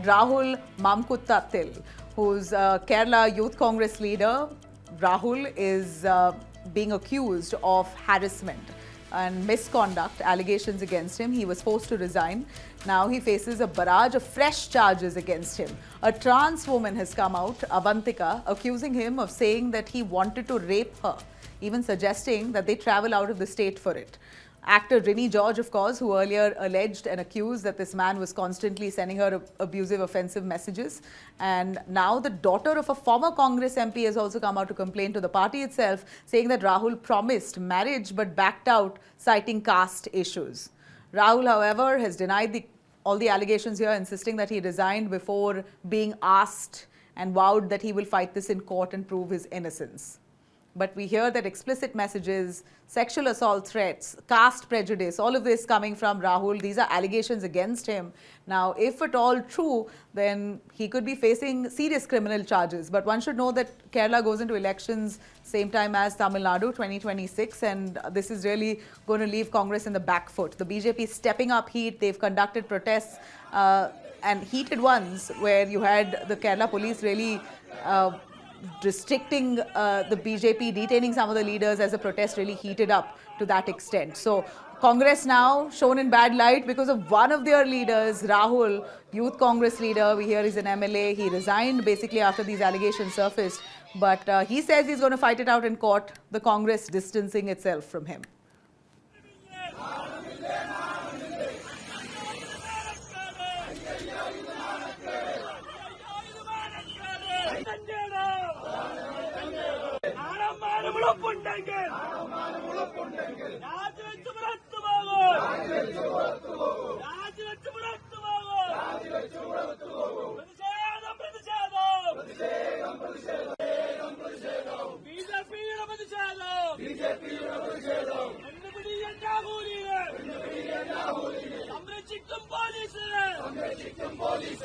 Rahul Mamkuttattil, who's Kerala Youth Congress leader. Rahul is being accused of harassment and misconduct allegations against him. He was forced to resign. Now he faces a barrage of fresh charges against him. A trans woman has come out, Avantika, accusing him of saying that he wanted to rape her, even suggesting that they travel out of the state for it. Actor Rini George, of course, who earlier alleged and accused that this man was constantly sending her abusive, offensive messages. And now the daughter of a former Congress MP has also come out to complain to the party itself, saying that Rahul promised marriage but backed out, citing caste issues. Rahul, however, has denied all the allegations here, insisting that he resigned before being asked and vowed that he will fight this in court and prove his innocence. But we hear that explicit messages, sexual assault threats, caste prejudice, all of this coming from Rahul. These are allegations against him. Now, if at all true, then he could be facing serious criminal charges. But one should know that Kerala goes into elections same time as Tamil Nadu, 2026, and this is really going to leave Congress in the back foot. The BJP is stepping up heat. They've conducted protests and heated ones where you had the Kerala police really restricting the BJP, detaining some of the leaders as the protest really heated up to that extent. So Congress now shown in bad light because of one of their leaders, Rahul, Youth Congress leader. We hear he's an MLA. He resigned basically after these allegations surfaced. But he says he's going to fight it out in court, the Congress distancing itself from him. Police.